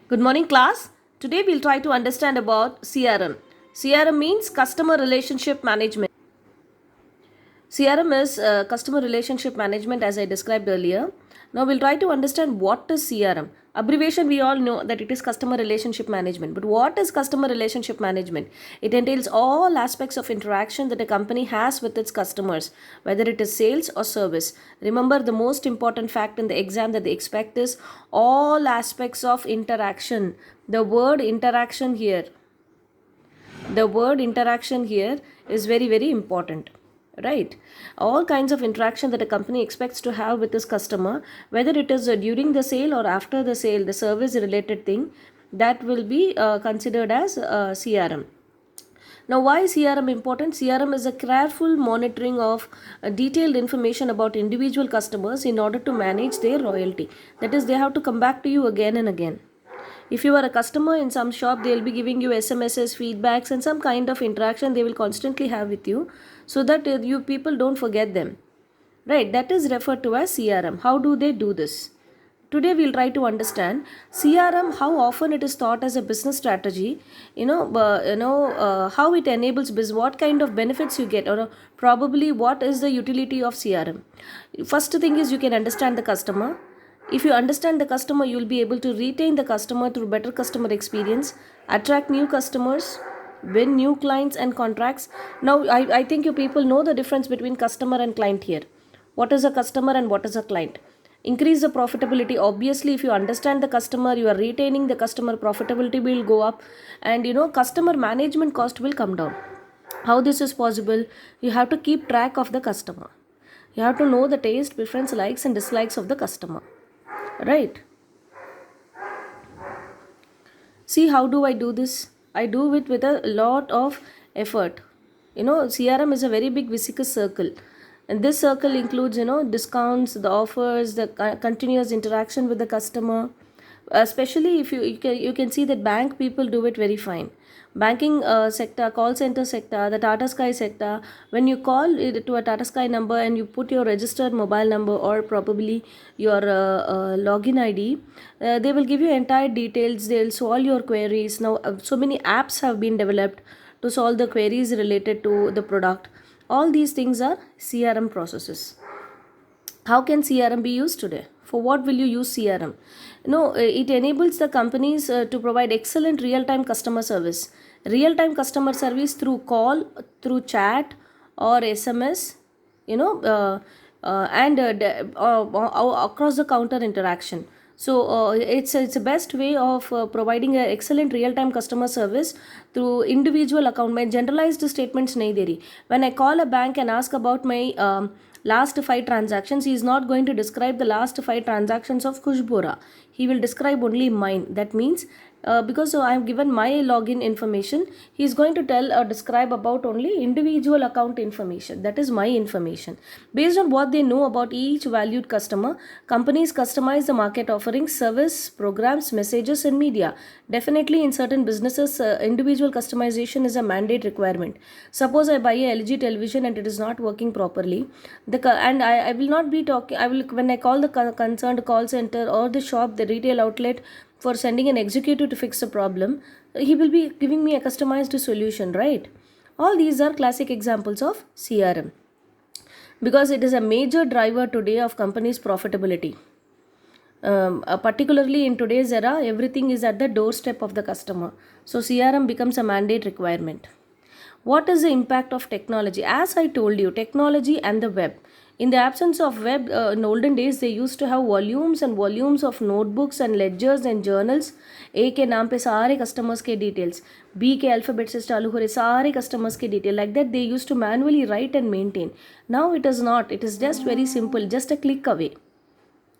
Good morning, class. Today we'll try to understand about CRM. CRM means Customer Relationship Management. CRM is Customer Relationship Management, as I described earlier. Now we'll try to understand what is CRM. Abbreviation, we all know that it is Customer Relationship Management. But what is Customer Relationship Management? It entails all aspects of interaction that a company has with its customers, whether it is sales or service. Remember, the most important fact in the exam that they expect is all aspects of interaction. The word interaction here is very, very important, right? All kinds of interaction that a company expects to have with its customer, whether it is during the sale or after the sale, the service related thing, that will be considered as CRM. Now, why is CRM important? CRM is a careful monitoring of detailed information about individual customers in order to manage their loyalty. That is, they have to come back to you again and again. If you are a customer in some shop, they'll be giving you SMSs, feedbacks, and some kind of interaction they will constantly have with you, so that you people don't forget them. Right, that is referred to as CRM. How do they do this? Today we'll try to understand CRM, how often it is thought as a business strategy, how it enables business, what kind of benefits you get, or probably what is the utility of CRM. First thing is, you can understand the customer. If you understand the customer, you will be able to retain the customer through better customer experience, attract new customers, win new clients and contracts. Now, I think you people know the difference between customer and client here. What is a customer and what is a client? Increase the profitability. Obviously, if you understand the customer, you are retaining the customer, profitability will go up, and customer management cost will come down. How this is possible? You have to keep track of the customer. You have to know the taste, preference, likes and dislikes of the customer. Right. See, how do I do this? I do it with a lot of effort. CRM is a very big viscous circle. And this circle includes, discounts, the offers, the continuous interaction with the customer. Especially if you can see that bank people do it very fine. Banking sector, call center sector, the Tata Sky sector, when you call it to a Tata Sky number and you put your registered mobile number or probably your login ID, they will give you entire details. They'll solve your queries. Now, so many apps have been developed to solve the queries related to the product. All these things are CRM processes. How can CRM be used today? For what will you use CRM? It enables the companies to provide excellent real-time customer service. Real-time customer service through call, through chat, or SMS, and across the counter interaction. So it's a best way of providing an excellent real-time customer service through individual account. My generalized statements nahi de rahi. When I call a bank and ask about my last 5 transactions, he is not going to describe the last 5 transactions of Kushbora. He will describe only mine. That means because I have given my login information, he is going to tell or describe about only individual account information. That is my information. Based on what they know about each valued customer, companies customize the market offerings, service, programs, messages, and media. Definitely, in certain businesses, individual customization is a mandate requirement. Suppose I buy a LG television and it is not working properly, and I will not be talking. I will, when I call the concerned call center or the shop, the retail outlet, for sending an executive to fix a problem, he will be giving me a customized solution, right? All these are classic examples of CRM because it is a major driver today of companies' profitability. Particularly in today's era, everything is at the doorstep of the customer. So CRM becomes a mandate requirement. What is the impact of technology? As I told you, technology and the web. In the absence of web, in olden days, they used to have volumes and volumes of notebooks and ledgers and journals. A के नाम पे सारे customers के details, B के alphabet से चालू हो रहे सारे customers के detail. Like that, they used to manually write and maintain. Now it is not. It is just very simple, just a click away.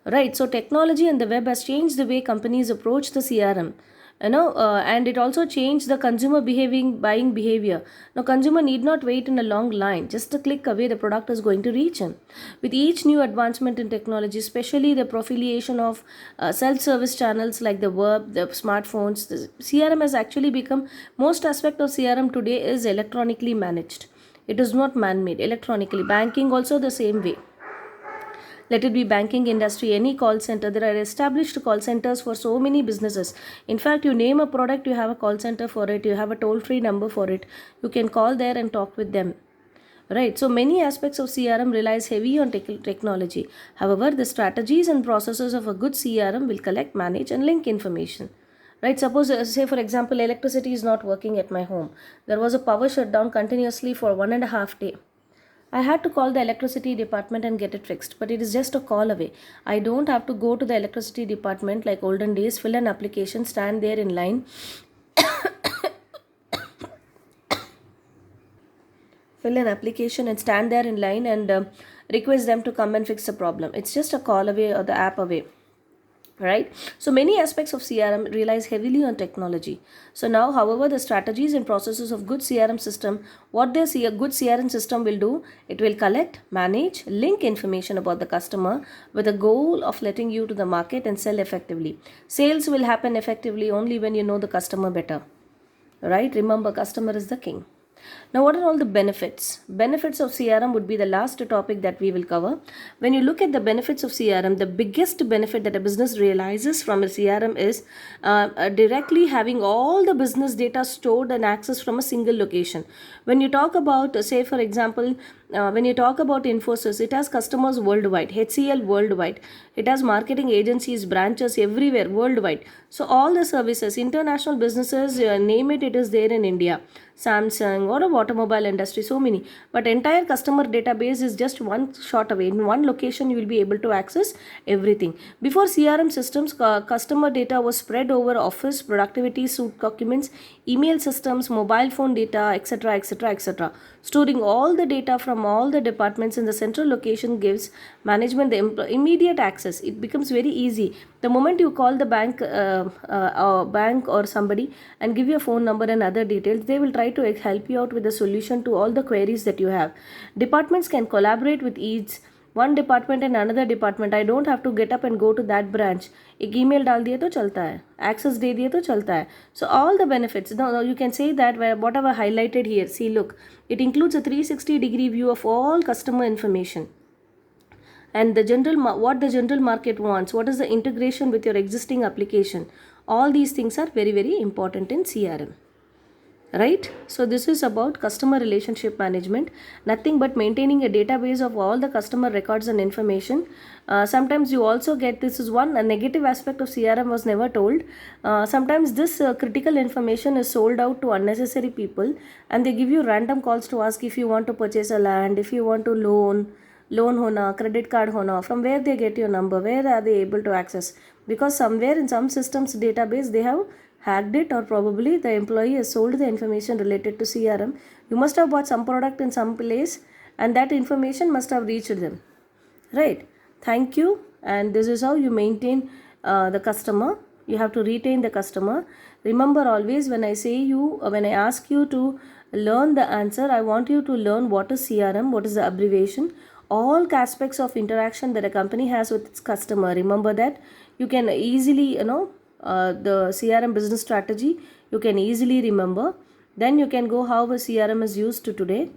Right, so technology and the web has changed the way companies approach the CRM, and it also changed the consumer buying behavior. Now, consumer need not wait in a long line; just a click away, the product is going to reach him. With each new advancement in technology, especially the proliferation of self-service channels like the web, the smartphones, the CRM has actually become, most aspect of CRM today is electronically managed. It is not man-made. Electronically, banking also the same way. Let it be banking industry, any call center. There are established call centers for so many businesses. In fact, you name a product, you have a call center for it, you have a toll free number for it. You can call there and talk with them. Right, so many aspects of CRM relies heavy on technology. However, the strategies and processes of a good CRM will collect, manage, and link information. Right, suppose, say for example, electricity is not working at my home. There was a power shutdown continuously for 1.5 days. I had to call the electricity department and get it fixed, but it is just a call away. I don't have to go to the electricity department like olden days, fill an application, stand there in line, fill an application and stand there in line and request them to come and fix the problem. It's just a call away or the app away. Right, so many aspects of CRM relies heavily on technology. So now, however, the strategies and processes of good CRM system, what they see a good CRM system will do, it will collect, manage, link information about the customer with the goal of letting you to the market and sell effectively. Sales will happen effectively only when you know the customer better. Right, remember, customer is the king. Now, what are all the benefits? Benefits of CRM would be the last topic that we will cover. When you look at the benefits of CRM, the biggest benefit that a business realizes from a CRM is directly having all the business data stored and accessed from a single location. When you talk about, say for example, when you talk about Infosys, it has customers worldwide, HCL worldwide. It has marketing agencies, branches everywhere worldwide. So all the services, international businesses, name it, it is there in India. Samsung or a automobile industry, so many. But entire customer database is just one shot away. In one location, you will be able to access everything. Before CRM systems, customer data was spread over office, productivity, suite documents, email systems, mobile phone data, etc., etc., etc. Storing all the data from all the departments in the central location gives management the immediate access. It becomes very easy. The moment you call the bank or somebody and give your phone number and other details, they will try to help you out with a solution to all the queries that you have. Departments can collaborate with each one department and another department. I don't have to get up and go to that branch. एक email डाल दिए तो चलता है, access दे दिए तो चलता है. So all the benefits, no, you can say that whatever highlighted here, see, look, it includes a 360-degree view of all customer information. And what the general market wants, what is the integration with your existing application. All these things are very, very important in CRM. Right, so this is about customer relationship management, nothing but maintaining a database of all the customer records and information. Sometimes you also get, this is a negative aspect of CRM was never told. Sometimes this critical information is sold out to unnecessary people, and they give you random calls to ask if you want to purchase a land, if you want to loan hona, credit card hona. From where they get your number, where are they able to access? Because somewhere in some systems database they have hacked it, or probably the employee has sold the information related to CRM. You must have bought some product in some place and that information must have reached them. Right, thank you. And this is how you maintain the customer. You have to retain the customer. Remember always, when I ask you to learn the answer, I want you to learn what is CRM, what is the abbreviation, all aspects of interaction that a company has with its customer. Remember that. You can easily, the CRM business strategy, you can easily remember. Then you can go how a CRM is used to today.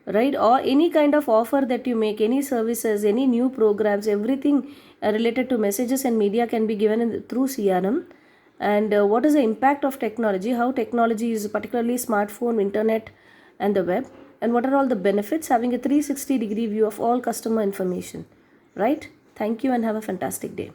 Right, or any kind of offer that you make, any services, any new programs, everything related to messages and media can be given through CRM. And what is the impact of technology, how technology is, particularly smartphone, internet and the web, and what are all the benefits, having a 360-degree view of all customer information. Right, thank you and have a fantastic day.